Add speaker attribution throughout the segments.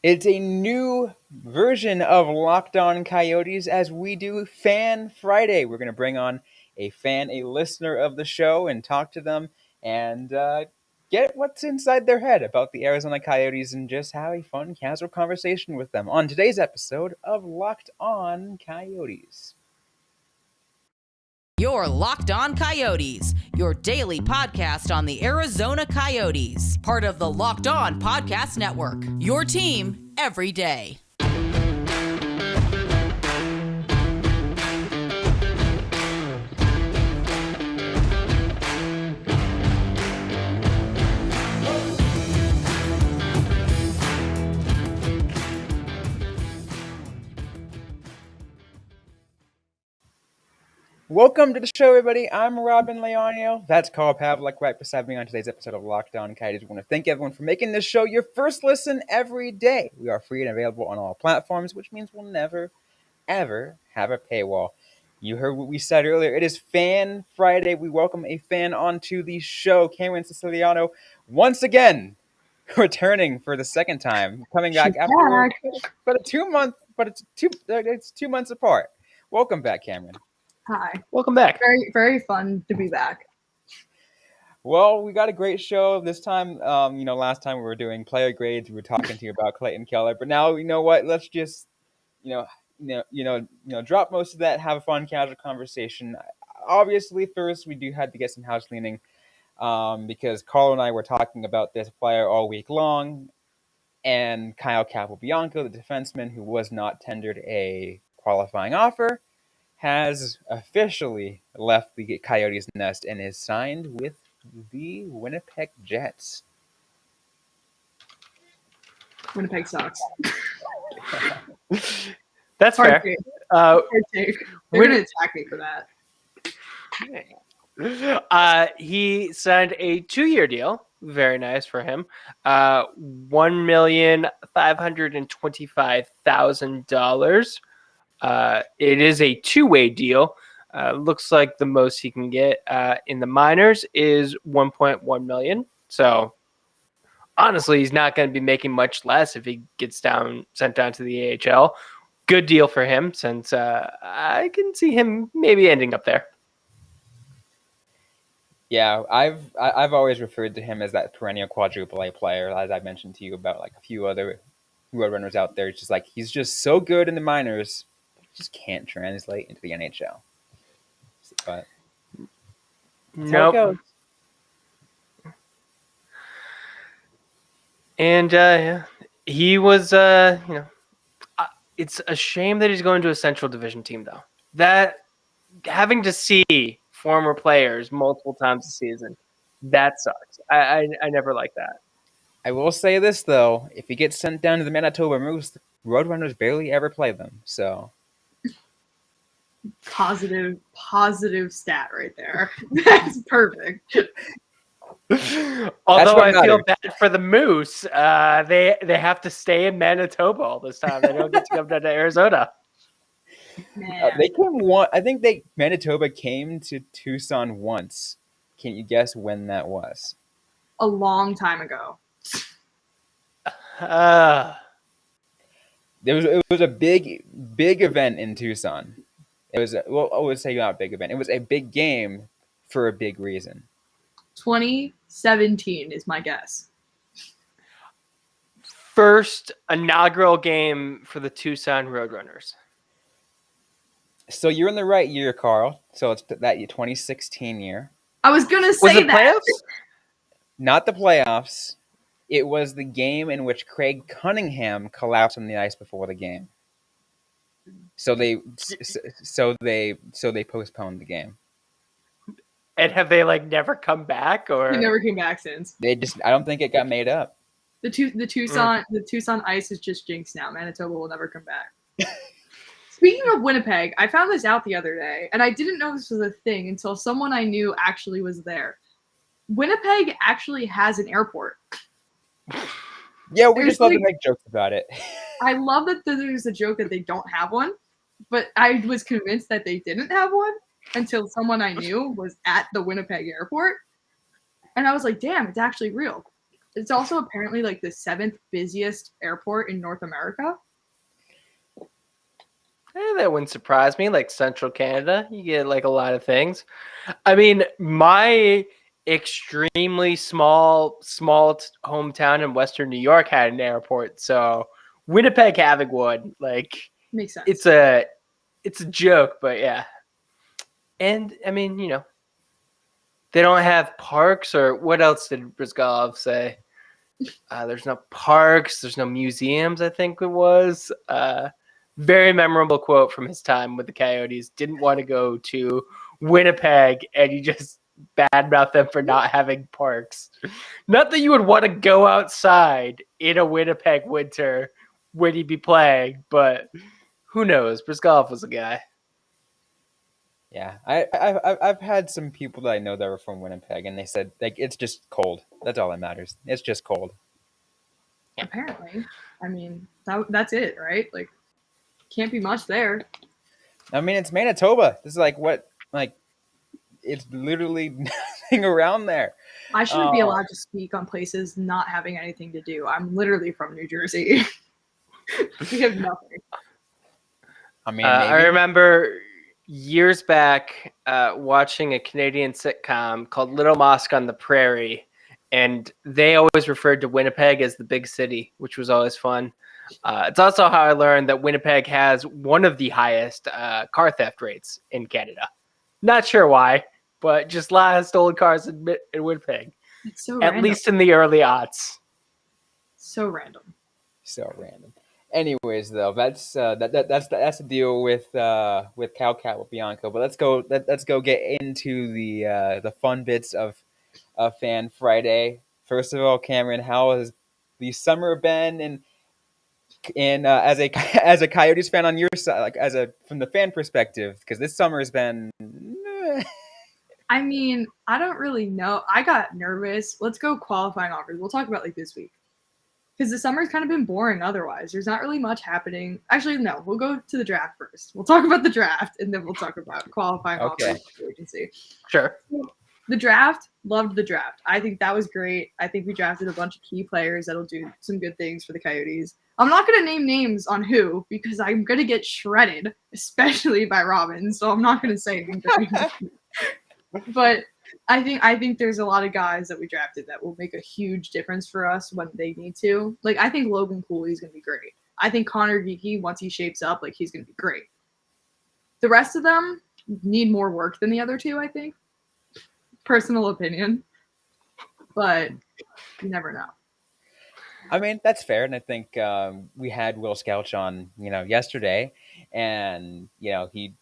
Speaker 1: It's a new version of Locked On Coyotes as we do Fan Friday. We're going to bring on a fan, a listener of the show, and talk to them and get what's inside their head about the Arizona Coyotes and just have a fun, casual conversation with them on today's episode of Locked On Coyotes.
Speaker 2: You're Locked On Coyotes, your daily podcast on the Arizona Coyotes, part of the Locked On Podcast Network, your team every day.
Speaker 1: Welcome to the show, everybody. I'm Robyn Leonio. That's Carl Pavlik right beside me on today's episode of Locked On Coyotes. We want to thank everyone for making this show your first listen every day. We are free and available on all platforms, which means we'll never, ever have a paywall. You heard what we said earlier. It is Fan Friday. We welcome a fan onto the show, Cameron Siciliano, once again returning for the second time, coming back after it's 2 months apart. Welcome back, Cameron.
Speaker 3: Hi.
Speaker 4: Welcome back.
Speaker 3: Very, very fun to be back.
Speaker 1: Well, we got a great show this time. Last time we were doing player grades. We were talking to you about Clayton Keller, but now you know what? Let's just, drop most of that. Have a fun, casual conversation. Obviously, first we do have to get some house cleaning, because Carl and I were talking about this player all week long, and Kyle Capobianco, the defenseman who was not tendered a qualifying offer, has officially left the Coyotes nest and is signed with the Winnipeg Jets.
Speaker 3: Winnipeg sucks.
Speaker 4: That's
Speaker 3: Hard
Speaker 4: fair.
Speaker 3: take. They're going to attack me for that.
Speaker 4: He signed a 2-year deal. Very nice for him. $1,525,000. It is a 2-way deal. Looks like the most he can get in the minors is $1.1 million. So honestly, he's not going to be making much less if he gets sent down to the AHL. Good deal for him, since I can see him maybe ending up there.
Speaker 1: Yeah, I've always referred to him as that perennial quadruple A player, as I mentioned to you about like a few other Roadrunners out there. It's just like he's just so good in the minors, just can't translate into the NHL. But
Speaker 4: nope. And he was, it's a shame that he's going to a Central Division team, though. That having to see former players multiple times a season, that sucks. I never like that.
Speaker 1: I will say this though: if he gets sent down to the Manitoba Moose, the Roadrunners barely ever play them. So
Speaker 3: positive stat right there. That's perfect.
Speaker 4: Although I feel bad for the Moose, they have to stay in Manitoba all this time. They don't get to come down to Arizona.
Speaker 1: They came I think Manitoba came to Tucson once. Can you guess when that was?
Speaker 3: A long time ago.
Speaker 1: It was a big event in Tucson. It was I would say not a big event. It was a big game for a big reason.
Speaker 3: 2017 is my guess.
Speaker 4: First inaugural game for the Tucson Roadrunners.
Speaker 1: So you're in the right year, Carl. So it's that 2016 year.
Speaker 3: I was gonna say
Speaker 4: was it
Speaker 3: that.
Speaker 4: Playoffs?
Speaker 1: Not the playoffs. It was the game in which Craig Cunningham collapsed on the ice before the game. So they postponed the game.
Speaker 4: And have they never come back, or
Speaker 3: He never came back since.
Speaker 1: I don't think it got made up.
Speaker 3: The Tucson ice is just jinxed now. Manitoba will never come back. Speaking of Winnipeg, I found this out the other day, and I didn't know this was a thing until someone I knew actually was there. Winnipeg actually has an airport.
Speaker 1: Yeah, we just love to make jokes about it.
Speaker 3: I love that there's a joke that they don't have one, but I was convinced that they didn't have one until someone I knew was at the Winnipeg airport. And I was like, damn, it's actually real. It's also apparently like the 7th busiest airport in North America.
Speaker 4: That wouldn't surprise me. Like Central Canada, you get like a lot of things. I mean, my extremely small hometown in Western New York had an airport. So Winnipeg having one, like
Speaker 3: Makes sense.
Speaker 4: it's a joke, but yeah. And I mean, they don't have parks, or what else did Brizgalov say? There's no parks, there's no museums, I think it was. Very memorable quote from his time with the Coyotes. Didn't want to go to Winnipeg, and he just badmouthed them for not having parks. Not that you would want to go outside in a Winnipeg winter when he'd be playing, but who knows? Brizgalov was a guy.
Speaker 1: Yeah, I've had some people that I know that were from Winnipeg, and they said like it's just cold. That's all that matters. It's just cold.
Speaker 3: Apparently, I mean that's it, right? Like, can't be much there.
Speaker 1: I mean, it's Manitoba. This is it's literally nothing around there.
Speaker 3: I shouldn't be allowed to speak on places not having anything to do. I'm literally from New Jersey. We have nothing.
Speaker 1: I mean,
Speaker 4: I remember years back watching a Canadian sitcom called Little Mosque on the Prairie, and they always referred to Winnipeg as the big city, which was always fun. It's also how I learned that Winnipeg has one of the highest car theft rates in Canada. Not sure why, but just a lot of stolen cars in Winnipeg.
Speaker 3: It's so
Speaker 4: At
Speaker 3: random.
Speaker 4: least in the early aughts.
Speaker 3: So random.
Speaker 1: So random. Anyways, though, that's the deal with Cal Cat with Bianco. But let's go get into the fun bits of Fan Friday. First of all, Cameron, how has the summer been? And as a as a Coyotes fan on your side, like from the fan perspective, because this summer has been.
Speaker 3: I mean, I don't really know. I got nervous. Let's go qualifying offers. We'll talk about like this week. Because the summer's kind of been boring otherwise. There's not really much happening. Actually, no. We'll go to the draft first. We'll talk about the draft, and then we'll talk about qualifying offers for agency.
Speaker 4: Sure.
Speaker 3: The draft, loved the draft. I think that was great. I think we drafted a bunch of key players that'll do some good things for the Coyotes. I'm not going to name names on who because I'm going to get shredded, especially by Robyn, so I'm not going to say anything. But I think there's a lot of guys that we drafted that will make a huge difference for us when they need to. Like, I think Logan Cooley is going to be great. I think Connor Geeky, once he shapes up, like, he's going to be great. The rest of them need more work than the other two, I think. Personal opinion. But you never know.
Speaker 1: I mean, that's fair, and I think we had Will Skelch on, yesterday, and he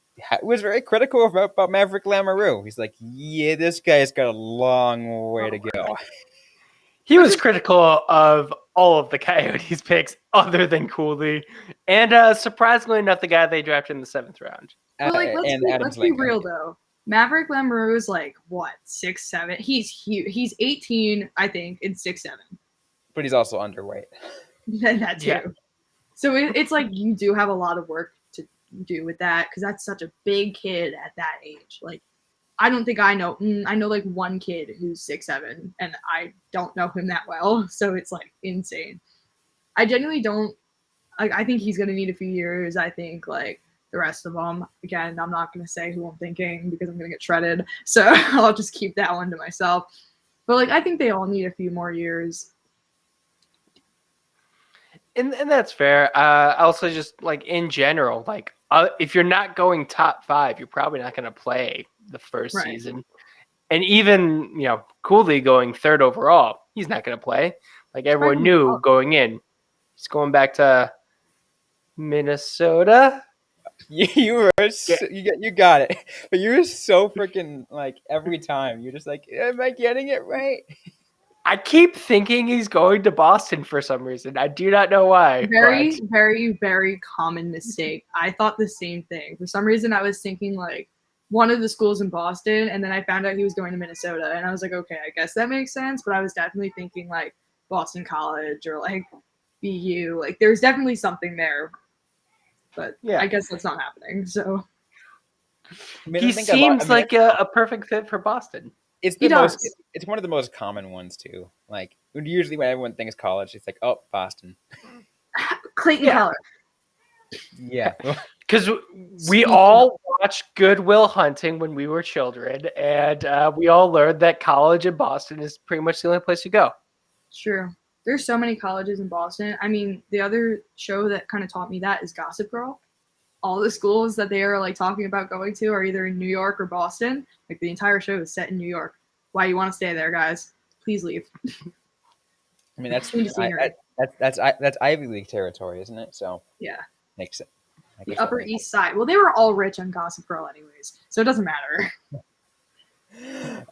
Speaker 1: was very critical about Maverick Lamoureux. He's like, yeah, this guy's got a long way to go.
Speaker 4: He was critical of all of the Coyotes picks other than Cooley, and surprisingly enough, the guy they drafted in the 7th round.
Speaker 3: But let's be real though. Maverick Lamoureux is like what, 6'7"? He's huge. He's 18, I think, and 6'7".
Speaker 1: But he's also underweight.
Speaker 3: That too. Yeah. So it's like you do have a lot of work to do with that because that's such a big kid at that age. Like, I don't think I know like one kid who's 6'7", and I don't know him that well. So it's like insane. I genuinely don't. Like, I think he's gonna need a few years. I think like the rest of them. Again, I'm not gonna say who I'm thinking because I'm gonna get shredded. So I'll just keep that one to myself. But like, I think they all need a few more years.
Speaker 4: And that's fair. Also, just like in general, like if you're not going top 5, you're probably not going to play the first season. And even Cooley going 3rd overall, he's not going to play. Like everyone knew going in, he's going back to Minnesota.
Speaker 1: You got it, but you were so freaking like every time you're just like, am I getting it right?
Speaker 4: I keep thinking he's going to Boston for some reason. I do not know why.
Speaker 3: Very, very, very common mistake. I thought the same thing. For some reason, I was thinking like one of the schools in Boston, and then I found out he was going to Minnesota, and I was like, okay, I guess that makes sense. But I was definitely thinking like Boston College or like BU. Like there's definitely something there. But yeah, I guess that's not happening. So
Speaker 4: he seems like a perfect fit for Boston.
Speaker 1: It's
Speaker 3: He
Speaker 1: the most.
Speaker 3: does.
Speaker 1: It's one of the most common ones too. Like usually when everyone thinks college, it's like, oh, Boston.
Speaker 3: Clayton
Speaker 4: Yeah.
Speaker 3: Keller.
Speaker 1: Yeah.
Speaker 4: Because we
Speaker 3: Speaking
Speaker 4: all watched Good Will Hunting when we were children, and we all learned that college in Boston is pretty much the only place to go.
Speaker 3: True. There's so many colleges in Boston. I mean, the other show that kind of taught me that is Gossip Girl. All the schools that they are like talking about going to are either in New York or Boston. Like the entire show is set in New York. Why you want to stay there, guys? Please leave.
Speaker 1: I mean, that's
Speaker 3: Change the scenery.
Speaker 1: that's Ivy League territory, isn't it? So
Speaker 3: Yeah.
Speaker 1: makes it. I
Speaker 3: The
Speaker 1: guess that
Speaker 3: Upper
Speaker 1: makes
Speaker 3: East Side. Well, they were all rich on Gossip Girl anyways, so it doesn't matter.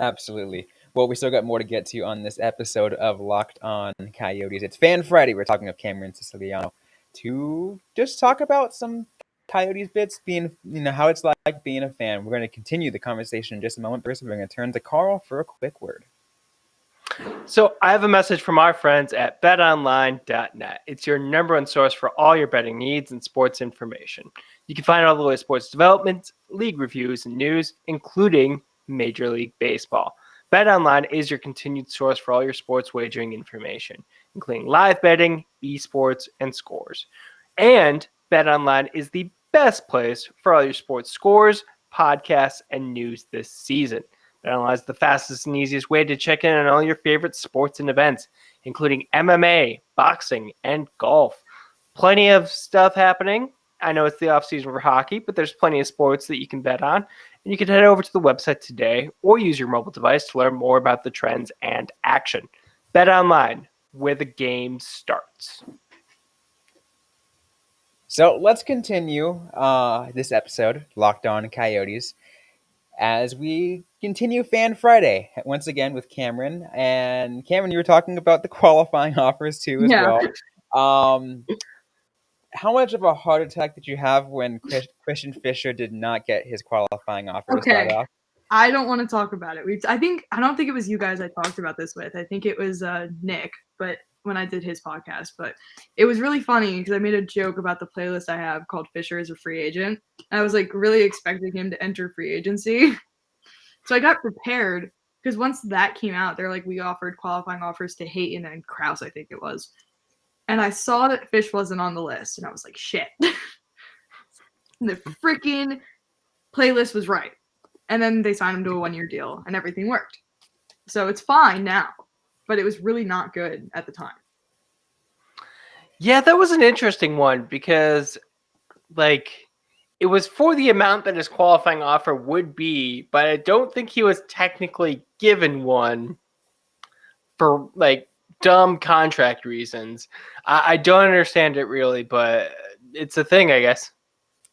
Speaker 1: Absolutely. Well, we still got more to get to on this episode of Locked On Coyotes. It's Fan Friday. We're talking with Cameron Siciliano to just talk about some Coyotes bits, being how it's like being a fan. We're going to continue the conversation in just a moment. First, we're going to turn to Carl for a quick word.
Speaker 4: So I have a message from our friends at betonline.net. It's your number one source for all your betting needs and sports information. You can find all the latest sports developments, league reviews, and news, including Major League Baseball. BetOnline is your continued source for all your sports wagering information, including live betting, esports, and scores. And BetOnline is the best place for all your sports scores, podcasts, and news this season. BetOnline is the fastest and easiest way to check in on all your favorite sports and events, including MMA, boxing, and golf. Plenty of stuff happening. I know it's the offseason for hockey, but there's plenty of sports that you can bet on. And you can head over to the website today or use your mobile device to learn more about the trends and action. BetOnline, where the game starts.
Speaker 1: So let's continue this episode, Locked On Coyotes, as we continue Fan Friday once again with Cameron. And Cameron, you were talking about the qualifying offers too as
Speaker 3: Yeah.
Speaker 1: well. How much of a heart attack did you have when Christian Fischer did not get his qualifying offer to start
Speaker 3: Okay.
Speaker 1: off?
Speaker 3: I don't want to talk about it. I don't think it was you guys I talked about this with. I think it was Nick, but when I did his podcast. But it was really funny because I made a joke about the playlist I have called Fisher is a Free Agent. And I was like really expecting him to enter free agency. So I got prepared because once that came out, they're like, we offered qualifying offers to Hayton and Krause, I think it was. And I saw that Fish wasn't on the list, and I was like, shit. And the freaking playlist was right. And then they signed him to a 1-year deal, and everything worked. So it's fine now, but it was really not good at the time.
Speaker 4: Yeah, that was an interesting one because, it was for the amount that his qualifying offer would be, but I don't think he was technically given one for, dumb contract reasons. I don't understand it really, but it's a thing, I guess.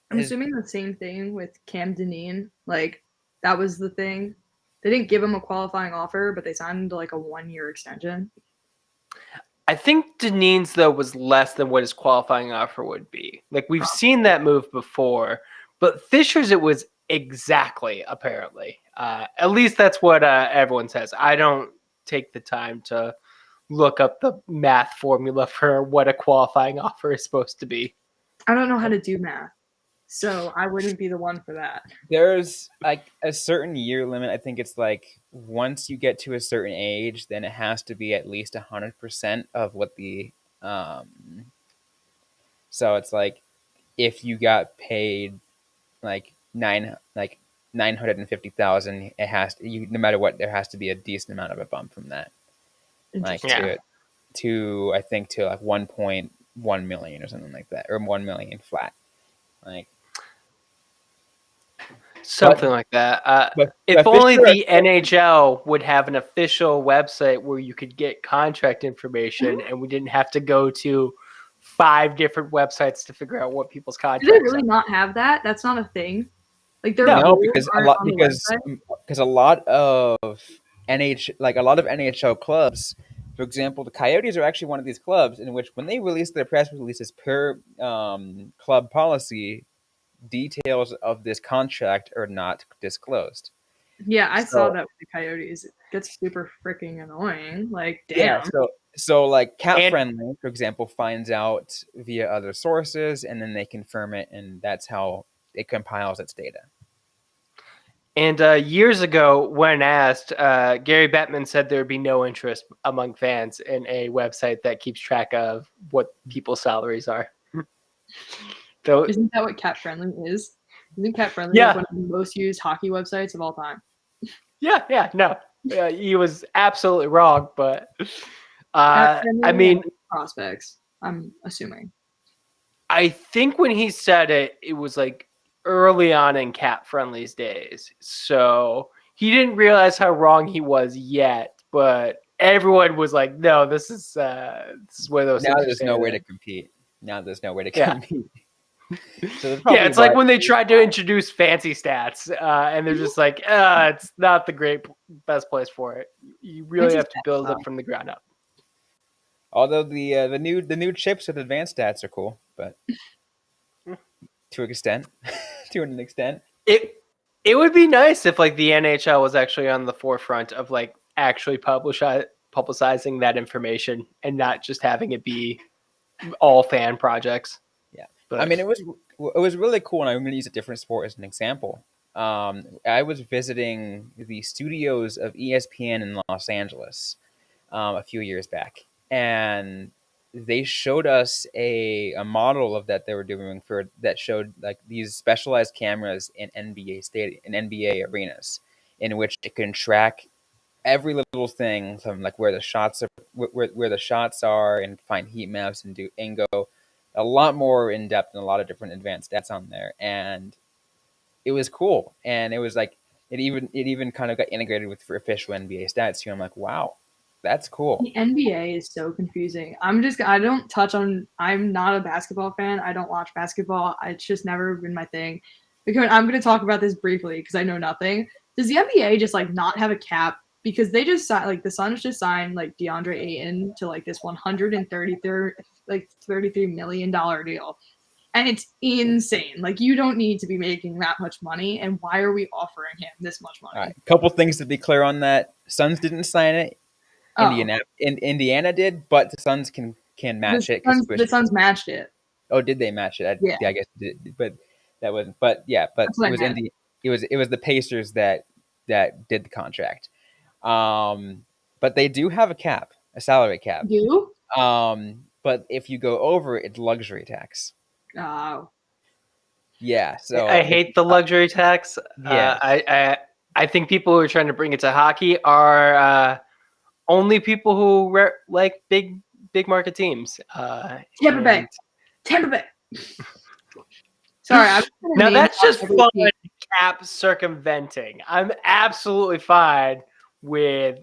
Speaker 3: I'm assuming the same thing with Cam Dineen. That was the thing. They didn't give him a qualifying offer, but they signed him to a 1-year extension.
Speaker 4: I think Dineen's, though, was less than what his qualifying offer would be. We've seen that move before, but Fisher's, it was exactly, apparently. At least that's what everyone says. I don't take the time to look up the math formula for what a qualifying offer is supposed to be.
Speaker 3: I don't know how to do math, so I wouldn't be the one for that.
Speaker 1: There's a certain year limit. I think it's once you get to a certain age, then it has to be at least 100% of what the so it's if you got paid nine 950,000, it has to, no matter what, there has to be a decent amount of a bump from that. To I think to 1.1 million or something like that, or 1 million flat.
Speaker 4: Something like that. If only the NHL would have an official website where you could get contract information and we didn't have to go to 5 different websites to figure out what people's contracts
Speaker 3: are. Do they really not have that? That's not a thing.
Speaker 1: No, because a lot of NHL clubs, for example, the Coyotes are actually one of these clubs in which when they release their press releases per club policy, details of this contract are not disclosed.
Speaker 3: Yeah, I saw that with the Coyotes. It gets super freaking annoying. Damn.
Speaker 1: Yeah, so Cap Friendly, for example, finds out via other sources, and then they confirm it, and that's how it compiles its data.
Speaker 4: And years ago, when asked, Gary Bettman said there would be no interest among fans in a website that keeps track of what people's salaries are. Though,
Speaker 3: Isn't that what Cat Friendly is? Isn't Cat Friendly
Speaker 4: Yeah.
Speaker 3: like one of the most used hockey websites of all time?
Speaker 4: no, he was absolutely wrong. But
Speaker 3: Cat Friendly
Speaker 4: I mean,
Speaker 3: and prospects, I'm assuming.
Speaker 4: I think when he said it, it was like early on in Cat Friendly's days. So he didn't realize how wrong he was yet, but everyone was like, "No, this is where those
Speaker 1: Now
Speaker 4: things are
Speaker 1: there's no way to
Speaker 4: standardized."
Speaker 1: compete. Now there's no way to
Speaker 4: Yeah.
Speaker 1: compete. So that's
Speaker 4: Yeah,
Speaker 1: probably
Speaker 4: it's like
Speaker 1: why.
Speaker 4: when they tried to introduce fancy stats, and they're just like, "It's not the best place for it. You really
Speaker 3: Fancy
Speaker 4: have to
Speaker 3: stats,
Speaker 4: build
Speaker 3: though.
Speaker 4: it from the ground up."
Speaker 1: Although the new chips with advanced stats are cool, but to an extent, to an extent.
Speaker 4: It would be nice if like the NHL was actually on the forefront of like actually publicizing that information and not just having it be all fan projects.
Speaker 1: Yeah,
Speaker 4: But
Speaker 1: I mean it was really cool, and I'm going to use a different sport as an example. I was visiting the studios of ESPN in Los Angeles a few years back, and they showed us a model of that they were doing for that showed like these specialized cameras in NBA arenas, in which it can track every little thing from like where the shots are, where the shots are, and find heat maps and go a lot more in depth and a lot of different advanced stats on there, and it was cool. And it was like it even kind of got integrated with for official NBA stats too. I'm like, wow, that's cool.
Speaker 3: The NBA is so confusing. I don't touch on, I'm not a basketball fan. I don't watch basketball. It's just never been my thing. Because I'm going to talk about this briefly because I know nothing. Does the NBA just like not have a cap? Because they just signed, like the Suns just signed like DeAndre Ayton to like this $33 million deal. And it's insane. Like you don't need to be making that much money. And why are we offering him this much money?
Speaker 1: All right, a couple things to be clear on that. Suns didn't sign it. Indiana did, but the Suns can match it.
Speaker 3: The Suns matched it.
Speaker 1: Oh, did they match it?
Speaker 3: Yeah.
Speaker 1: I guess it did, but that wasn't. But yeah, but
Speaker 3: That's what
Speaker 1: it was
Speaker 3: I meant.
Speaker 1: it was the Pacers that did the contract. But they do have a cap, a salary cap.
Speaker 3: You?
Speaker 1: But if you go over, it's luxury tax.
Speaker 3: Oh.
Speaker 1: Yeah, so
Speaker 4: I hate the luxury tax.
Speaker 1: Yeah.
Speaker 4: I think people who are trying to bring it to hockey are only people who like big market teams.
Speaker 3: Tampa Bay. Sorry,
Speaker 4: now that's just fun cap circumventing. I'm absolutely fine with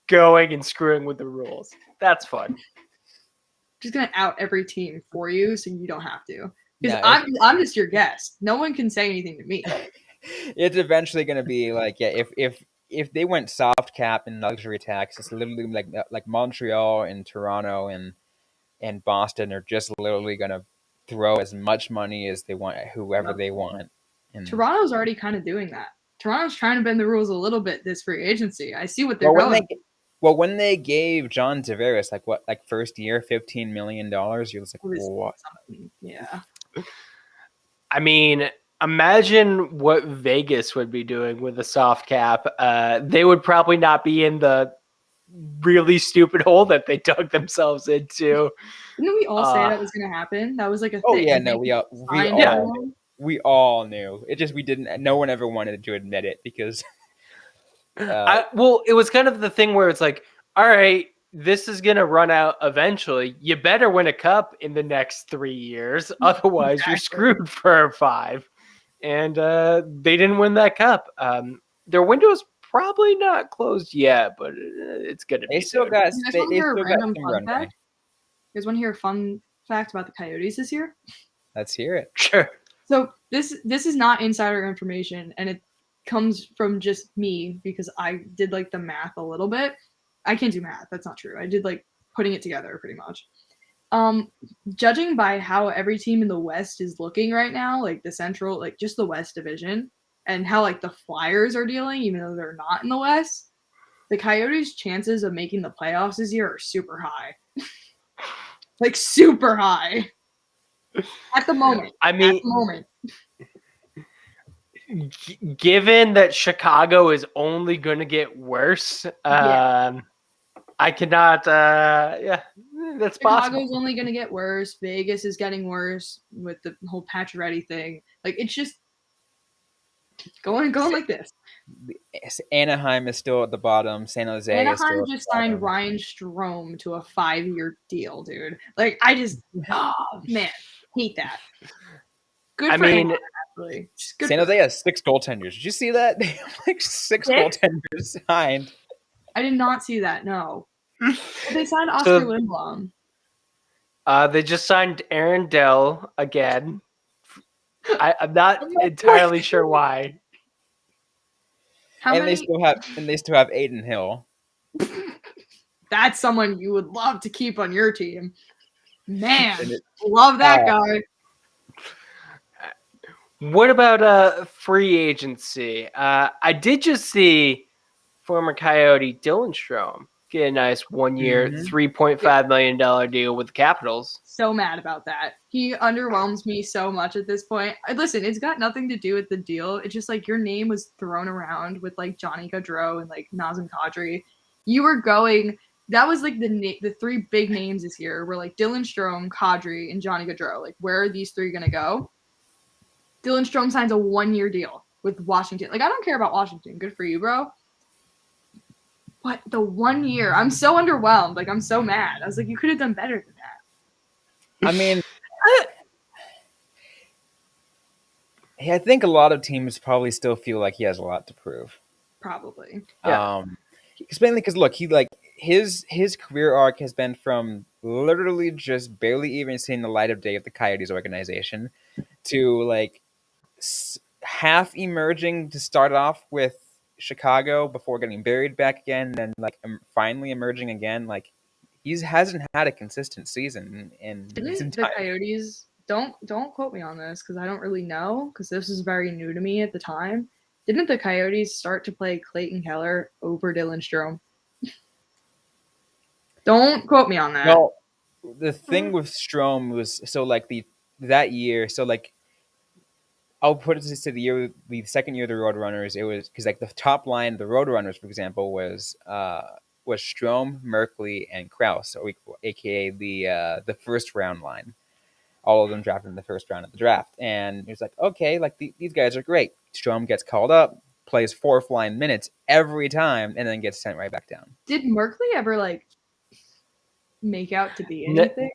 Speaker 4: going and screwing with the rules. That's fun.
Speaker 3: Just gonna out every team for you, so you don't have to. Because
Speaker 1: No,
Speaker 3: I'm just your guest. No one can say anything to me.
Speaker 1: It's eventually going to be like, yeah, if they went soft cap and luxury tax, it's literally like Montreal and Toronto and Boston are just literally going to throw as much money as they want at whoever they want. And
Speaker 3: Toronto's already kind of doing that. Toronto's trying to bend the rules a little bit this free agency. I see what they're going.
Speaker 1: When they gave John Tavares like first year $15 million, you're just like, what?
Speaker 3: Yeah.
Speaker 4: I mean, imagine what Vegas would be doing with a soft cap. They would probably not be in the really stupid hole that they dug themselves into.
Speaker 3: Didn't we all say that was going to happen? That was like a thing.
Speaker 1: Oh yeah, no, we all knew. It just we didn't. No one ever wanted to admit it because.
Speaker 4: Well, it was kind of the thing where it's like, all right, this is going to run out eventually. You better win a cup in the next 3 years. Otherwise, You're screwed for 5. And they didn't win that cup. Their window's probably not closed yet, but it's going to be.
Speaker 1: They still got some runway.
Speaker 3: You guys want to hear a fun fact about the Coyotes this year?
Speaker 1: Let's hear it.
Speaker 4: Sure.
Speaker 3: So this is not insider information, and it comes from just me because I did like the math a little bit. I can't do math. That's not true. I did like putting it together pretty much. Judging by how every team in the West is looking right now, like the Central, like just the West Division, and how like the Flyers are dealing, even though they're not in the West, the Coyotes' chances of making the playoffs this year are super high. Like super high. At the moment.
Speaker 4: Given that Chicago is only going to get worse, I cannot. That's possible.
Speaker 3: Chicago's only going to get worse. Vegas is getting worse with the whole Pacioretty thing. Like, it's just going like this.
Speaker 1: Anaheim is still at the bottom. San Jose is still
Speaker 3: Anaheim
Speaker 1: at
Speaker 3: just
Speaker 1: the
Speaker 3: signed
Speaker 1: bottom.
Speaker 3: Ryan Strome to a 5-year deal, dude. Like, I just, oh man, hate that. Good for Anaheim, actually. Just good
Speaker 1: San
Speaker 3: for
Speaker 1: Jose has 6 goaltenders. Did you see that? They have like 6 goaltenders signed.
Speaker 3: I did not see that. No, they signed Oscar Lindblom.
Speaker 4: They just signed Aaron Dell again. I'm not entirely sure why.
Speaker 1: They still have Aiden Hill.
Speaker 3: That's someone you would love to keep on your team. Man, love that guy.
Speaker 4: What about free agency? I did just see former Coyote Dylan Strome get a nice 1-year, $3.5 million deal with the Capitals.
Speaker 3: So mad about that. He underwhelms me so much at this point. Listen, it's got nothing to do with the deal. It's just like your name was thrown around with like Johnny Gaudreau and like Nazem Kadri. You were going. That was like the 3 big names this year were like Dylan Strome, Kadri, and Johnny Gaudreau. Like, where are these 3 gonna go? Dylan Strome signs a 1-year deal with Washington. Like, I don't care about Washington. Good for you, bro. But the 1 year, I'm so underwhelmed. Like, I'm so mad. I was like, you could have done better than that.
Speaker 1: I mean, I think a lot of teams probably still feel like he has a lot to prove.
Speaker 3: Probably.
Speaker 1: Yeah. Mainly because look, his career arc has been from literally just barely even seeing the light of day of the Coyotes organization to like half emerging to start off with Chicago before getting buried back again, and then like finally emerging again. Like he hasn't had a consistent season in his entire.
Speaker 3: The Coyotes don't quote me on this because I don't really know because this was very new to me at the time. Didn't the Coyotes start to play Clayton Keller over Dylan Strome? Don't quote me on that.
Speaker 1: Well, the thing with Strome was that year. So like, I'll put it to the second year of the Roadrunners. It was because like the top line, the Roadrunners, for example, was Strome, Merkley, and Krause, aka the first round line. All of them drafted in the first round of the draft, and it was like, okay, like these guys are great. Strome gets called up, plays 4th line minutes every time, and then gets sent right back down.
Speaker 3: Did Merkley ever like make out to be anything?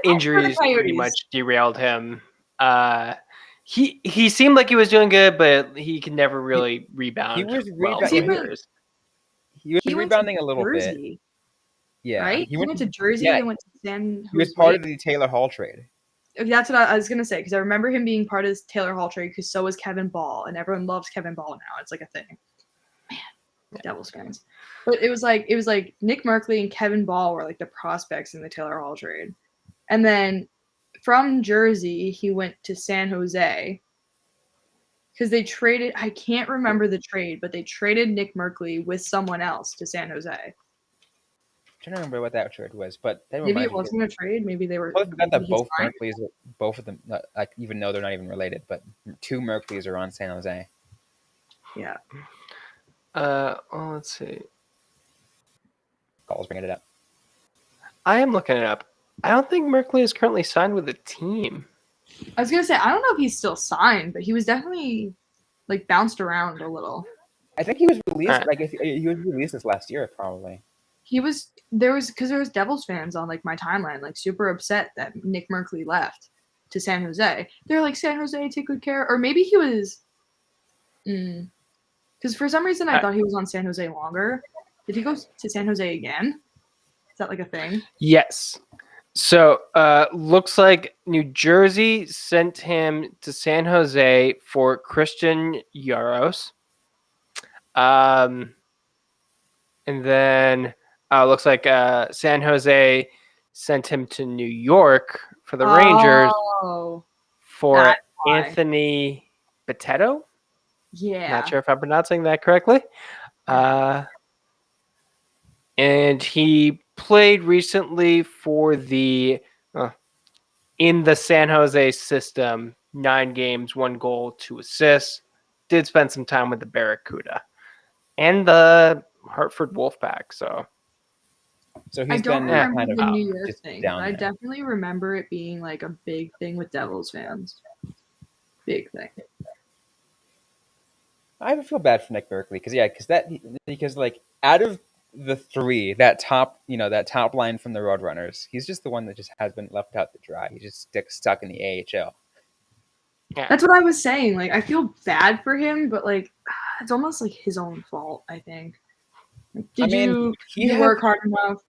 Speaker 4: Injuries pretty much derailed him. He seemed like he was doing good, but he could never really rebound. He was
Speaker 1: rebounding a little
Speaker 3: Jersey,
Speaker 1: bit. Yeah,
Speaker 3: right. He went to Jersey.
Speaker 1: Yeah,
Speaker 3: and went to San Jose.
Speaker 1: He was part of the Taylor Hall trade.
Speaker 3: That's what I was gonna say because I remember him being part of this Taylor Hall trade because so was Kevin Ball, and everyone loves Kevin Ball now. It's like a thing. Man, Devils fans. But it was like Nick Merkley and Kevin Ball were like the prospects in the Taylor Hall trade, and then from Jersey he went to San Jose because they traded. I can't remember the trade, but they traded Nick Merkley with someone else to San Jose.
Speaker 1: I'm trying to remember what that trade was, but
Speaker 3: maybe it wasn't a trade. Maybe they were.
Speaker 1: I forgot that both of them, like even though they're not even related, but 2 Merkleys are on San Jose.
Speaker 3: Yeah.
Speaker 4: Let's see.
Speaker 1: Carl's bringing it up.
Speaker 4: I am looking it up. I don't think Merkley is currently signed with a team.
Speaker 3: I was gonna say I don't know if he's still signed, but he was definitely like bounced around a little.
Speaker 1: I think he was released. Right. Like if he was released this last year, probably. There was Devils fans on like my timeline like super upset that Nick Merkley left to San Jose. They're like, San Jose, take good care, or maybe he was. Because for some reason I thought he was on San Jose longer. Did he go to San Jose again? Is that like a thing?
Speaker 4: Yes. So looks like New Jersey sent him to San Jose for Christian Jaros. And then looks like San Jose sent him to New York for the Rangers for Anthony Bitetto.
Speaker 3: Yeah.
Speaker 4: Not sure if I'm pronouncing that correctly. And he played recently for in the San Jose system 9 games, 1 goal, 2 assists. Did spend some time with the Barracuda and the Hartford Wolfpack. So
Speaker 3: I
Speaker 1: he's
Speaker 3: don't
Speaker 1: been
Speaker 3: remember
Speaker 1: kind of
Speaker 3: the New York
Speaker 1: just
Speaker 3: thing, but
Speaker 1: down
Speaker 3: I
Speaker 1: there.
Speaker 3: definitely remember it being like a big thing with Devils fans. Big thing.
Speaker 1: I feel bad for Nick Berkeley because like out of the three, that top line from the Roadrunners, he's just the one that just has been left out to dry. He's just stuck in the AHL.
Speaker 4: yeah.
Speaker 3: That's what I was saying. Like, I feel bad for him, but like, it's almost like his own fault. I think. Like, did you work hard enough?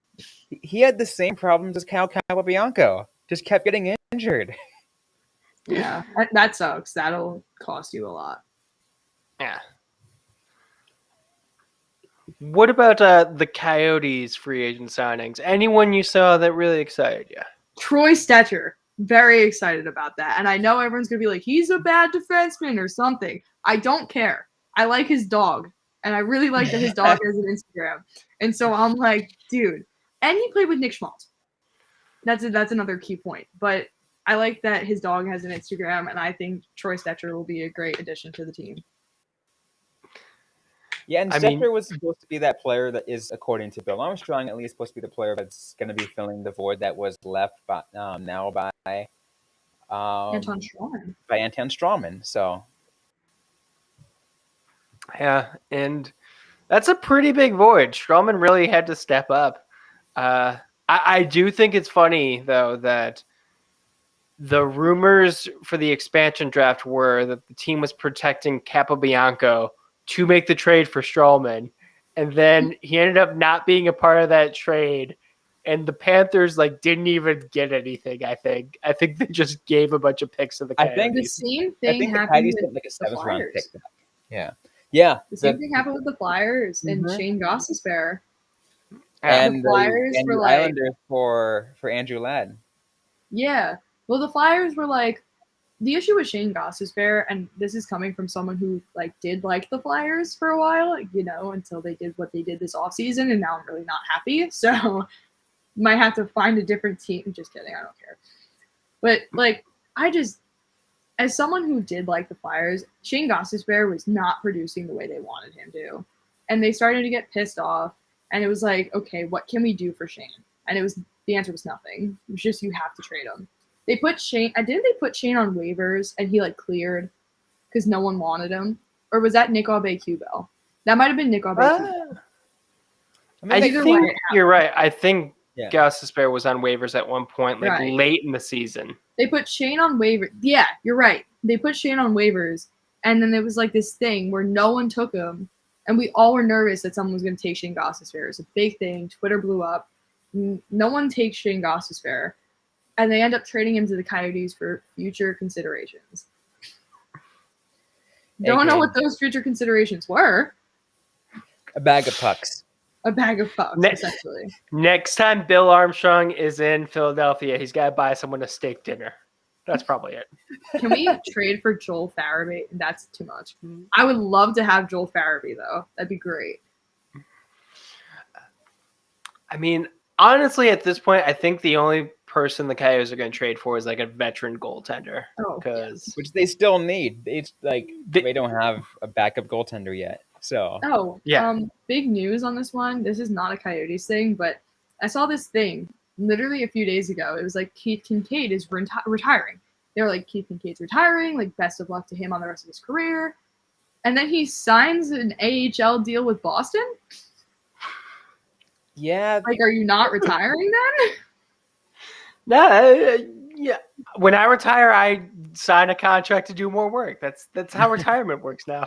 Speaker 1: He had the same problems as Cal Capobianco. Just kept getting injured.
Speaker 3: Yeah, that sucks. That'll cost you a lot.
Speaker 4: Yeah. What about the Coyotes free agent signings? Anyone you saw that really excited you?
Speaker 3: Troy Stecher, very excited about that. And I know everyone's going to be like, he's a bad defenseman or something. I don't care. I like his dog. And I really like that his dog has an Instagram. And so I'm like, dude. And he played with Nick Schmaltz. That's another key point. But I like that his dog has an Instagram. And I think Troy Stecher will be a great addition to the team.
Speaker 1: Yeah, and Stecher was supposed to be that player that is, according to Bill Armstrong, at least supposed to be the player that's going to be filling the void that was left by
Speaker 3: Anton Strawman.
Speaker 1: By Anton Strawman. So,
Speaker 4: yeah, and that's a pretty big void. Strawman really had to step up. I do think it's funny though that the rumors for the expansion draft were that the team was protecting Capobianco to make the trade for Strawman, and then he ended up not being a part of that trade, and the Panthers didn't even get anything. I think they just gave a bunch of picks to the Coyotes.
Speaker 3: I think the same thing happened with
Speaker 1: like a 7th round pick.
Speaker 3: Yeah.
Speaker 1: The
Speaker 3: same thing happened with the Flyers and Shane Gostisbehere.
Speaker 1: And
Speaker 3: the Flyers were
Speaker 1: Islanders for Andrew Ladd.
Speaker 3: Yeah. Well, the Flyers were the issue with Shane Gostisbehere, and this is coming from someone who did like the Flyers for a while, until they did what they did this offseason, and now I'm really not happy. So might have to find a different team. Just kidding, I don't care. But as someone who did like the Flyers, Shane Gostisbehere was not producing the way they wanted him to. And they started to get pissed off, and it was like, okay, what can we do for Shane? And the answer was nothing. It was just, you have to trade him. They put Shane. Didn't they put Shane on waivers and he cleared because no one wanted him? Or was that Nick Aube-Kubel? That might have been Nick Aube-Kubel.
Speaker 4: I think you're right. I think Gostisbehere was on waivers at one point, late in the season.
Speaker 3: They put Shane on waivers. Yeah, you're right. They put Shane on waivers, and then there was this thing where no one took him, and we all were nervous that someone was going to take Shane Gostisbehere. It's a big thing. Twitter blew up. No one takes Shane Gostisbehere. And they end up trading him to the Coyotes for future considerations. Don't know what those future considerations were.
Speaker 1: A bag of pucks.
Speaker 3: A bag of pucks, essentially.
Speaker 4: Next time Bill Armstrong is in Philadelphia, he's got to buy someone a steak dinner. That's probably it.
Speaker 3: Can we trade for Joel Farabee? That's too much. I would love to have Joel Farabee, though. That'd be great.
Speaker 4: I mean, honestly, at this point, I think the only person the Coyotes are going to trade for is a veteran goaltender,
Speaker 1: which they still need. It's they don't have a backup goaltender yet. So
Speaker 3: big news on this one. This is not a Coyotes thing, but I saw this thing literally a few days ago. It was Keith Kincaid is retiring. They're like, Keith Kincaid's retiring. Best of luck to him on the rest of his career. And then he signs an AHL deal with Boston.
Speaker 1: Yeah.
Speaker 3: Are you not retiring then?
Speaker 4: No, yeah. When I retire, I sign a contract to do more work. That's how retirement works now.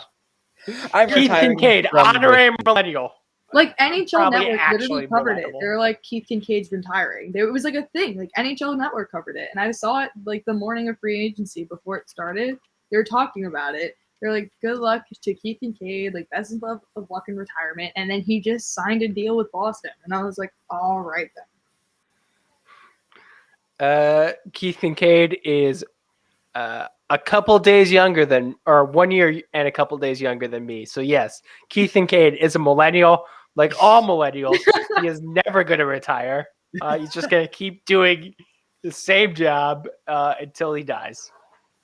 Speaker 1: I'm
Speaker 4: Keith Kincaid, honorary millennial.
Speaker 3: NHL Network literally covered it. They're like, Keith Kincaid's retiring. It was a thing. NHL Network covered it, and I saw it the morning of free agency before it started. They were talking about it. They're like, good luck to Keith Kincaid, best of luck in retirement. And then he just signed a deal with Boston, and I was like, all right then.
Speaker 4: Keith Kincaid is a couple days younger than, or 1 year and a couple days younger than me. So yes, Keith Kincaid is a millennial, like all millennials. He is never going to retire. He's just going to keep doing the same job until he dies.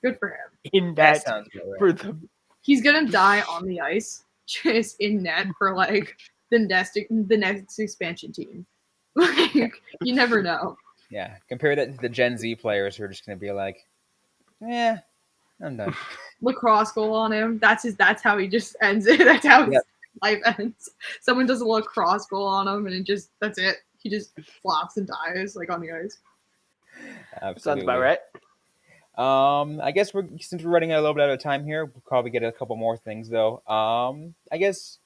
Speaker 3: Good for him.
Speaker 4: in
Speaker 1: That
Speaker 4: net
Speaker 1: sounds about right.
Speaker 4: for the
Speaker 3: He's gonna die on the ice, just in net for like the next expansion team. Like you never know.
Speaker 1: Yeah, compare that to the Gen Z players who are just going to be like, yeah, I'm done.
Speaker 3: Lacrosse goal on him. That's how he just ends it. That's how his
Speaker 1: Yep.
Speaker 3: life ends. Someone does a lacrosse goal on him and that's it. He just flops and dies like on the ice.
Speaker 1: Absolutely.
Speaker 4: sounds about right.
Speaker 1: I guess since we're running a little bit out of time here, we'll probably get a couple more things though. I guess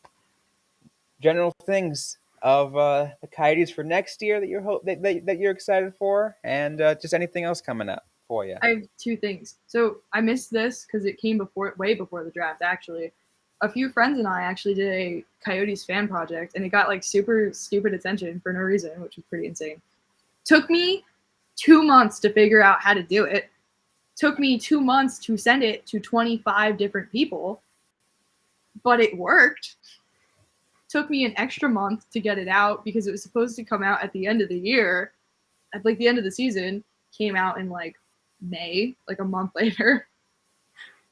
Speaker 1: general things of the Coyotes for next year that you're excited for, and just anything else coming up for you.
Speaker 3: I have two things. So I missed this because it came way before the draft. Actually, a few friends and I actually did a Coyotes fan project, and it got like super stupid attention for no reason, which was pretty insane. Took me 2 months to figure out how to do it. Took me 2 months to send it to 25 different people, but it worked. Took me an extra month to get it out because it was supposed to come out at the end of the year, at like the end of the season. Came out in like May, like a month later.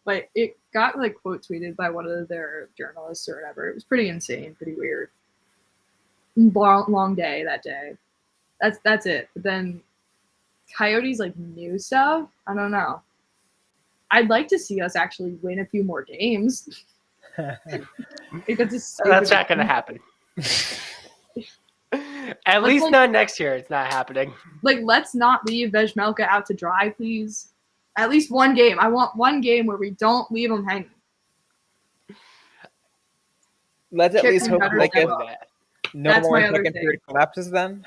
Speaker 3: But it got like quote tweeted by one of their journalists or whatever. It was pretty insane, pretty weird. Long day that day. That's it. But then Coyotes like new stuff. I don't know. I'd like to see us actually win a few more games.
Speaker 4: That's not going to happen. At least
Speaker 3: like,
Speaker 4: not next year. It's not happening.
Speaker 3: Like, let's not leave Vejmelka out to dry, please. At least one game. I want one game where we don't leave him hanging.
Speaker 1: Let's at least hope like if no
Speaker 3: That's
Speaker 1: more
Speaker 3: my other
Speaker 1: second
Speaker 3: thing.
Speaker 1: period collapses then.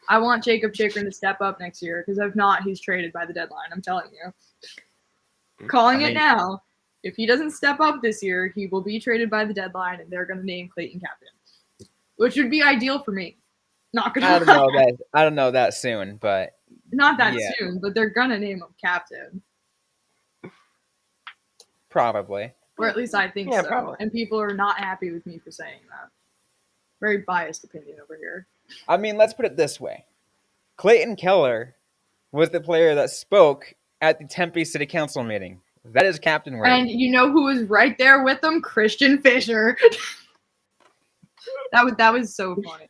Speaker 3: I want Jacob Chikrin to step up next year because if not, he's traded by the deadline. I'm telling you. Calling it now. If he doesn't step up this year, he will be traded by the deadline, and they're going to name Clayton captain, which would be ideal for me. Not gonna.
Speaker 1: I don't know that soon, but
Speaker 3: not that soon. But they're gonna name him captain.
Speaker 1: Probably.
Speaker 3: Or at least I think so.
Speaker 4: Probably.
Speaker 3: And people are not happy with me for saying that. Very biased opinion over here.
Speaker 1: I mean, let's put it this way. Clayton Keller was the player that spoke at the Tempe City Council meeting. That is captain worthy.
Speaker 3: And you know who was right there with them? Christian Fisher. that was so funny.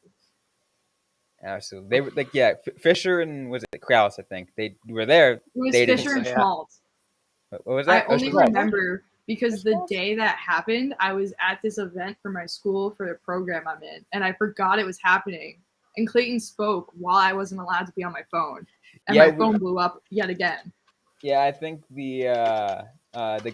Speaker 1: Absolutely. They were like, Fisher and was it Krause, I think. They were there.
Speaker 3: It was Fisher and Schmaltz.
Speaker 1: What was that?
Speaker 3: I only remember because the day that happened, I was at this event for my school for the program I'm in, and I forgot it was happening. And Clayton spoke while I wasn't allowed to be on my phone, and my phone blew up yet again.
Speaker 1: Yeah, I think the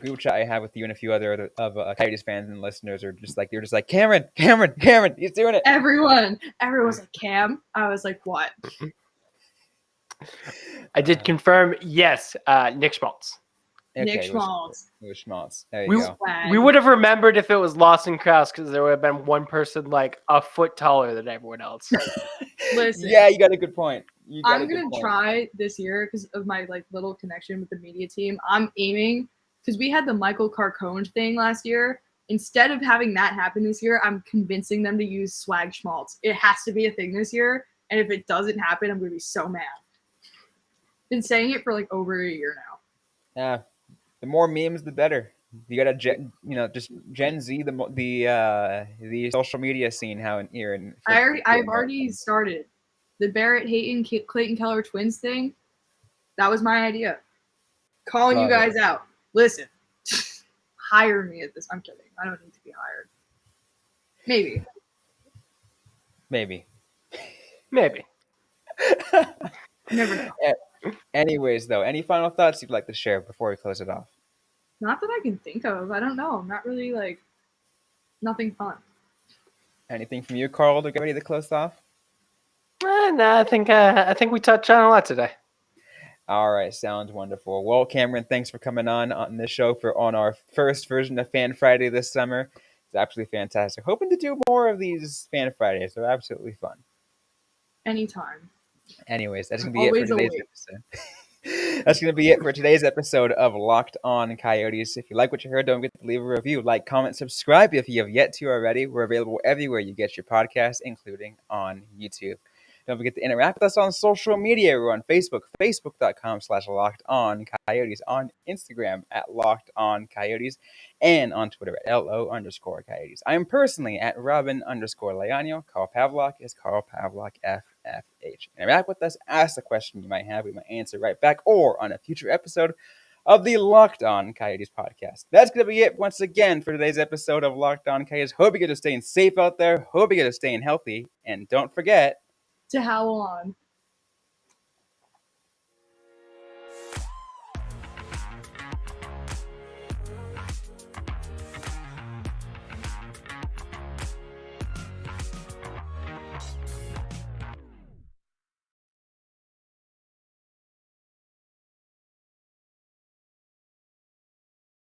Speaker 1: group chat I have with you and a few other Coyotes fans and listeners are just like, they're just like, Cameron, he's doing it.
Speaker 3: Everyone was like, Cam. I was like, what?
Speaker 4: I did confirm, yes, Nick Schmaltz.
Speaker 1: Okay,
Speaker 3: Nick Schmaltz.
Speaker 1: It was Schmaltz. There you go.
Speaker 4: We would have remembered if it was Lawson Krause because there would have been one person like a foot taller than everyone else.
Speaker 3: Listen.
Speaker 1: Yeah, you got a good point.
Speaker 3: I'm going to try this year because of my like little connection with the media team. I'm aiming because we had the Michael Carcone thing last year. Instead of having that happen this year, I'm convincing them to use Swag Schmaltz. It has to be a thing this year. And if it doesn't happen, I'm going to be so mad. Been saying it for like over a year now.
Speaker 1: Yeah. The more memes, the better. You got to, just Gen Z, the social media scene.
Speaker 3: I've already started the Barrett Hayton Clayton Keller twins thing. That was my idea. Calling you guys out. Listen, hire me at this. I'm kidding. I don't need to be hired. Maybe. Never know.
Speaker 1: Anyways, though, any final thoughts you'd like to share before we close it off?
Speaker 3: Not that I can think of. I don't know. I'm not really nothing fun.
Speaker 1: Anything from you, Carl, to get ready to close off?
Speaker 4: No, I think we touched on a lot today.
Speaker 1: All right, sounds wonderful. Well, Cameron, thanks for coming on this show on our first version of Fan Friday this summer. It's absolutely fantastic. Hoping to do more of these Fan Fridays. They're absolutely fun.
Speaker 3: Anytime.
Speaker 1: Anyways, that's going to be it for today's episode. That's going to be it for today's episode of Locked On Coyotes. If you like what you heard, don't forget to leave a review, like, comment, subscribe if you have yet to already. We're available everywhere you get your podcasts, including on YouTube. Don't forget to interact with us on social media. We're on Facebook, facebook.com/LockedOnCoyotes, on Instagram at LockedOnCoyotes, and on Twitter at LO_Coyotes. I am personally at Robyn_Leonio. Carl Pavlock is Carl Pavlock FFH. Interact with us, ask the question you might have. We might answer right back or on a future episode of the Locked On Coyotes podcast. That's going to be it once again for today's episode of Locked On Coyotes. Hope you guys are staying safe out there. Hope you guys are staying healthy. And don't forget
Speaker 3: To howl on.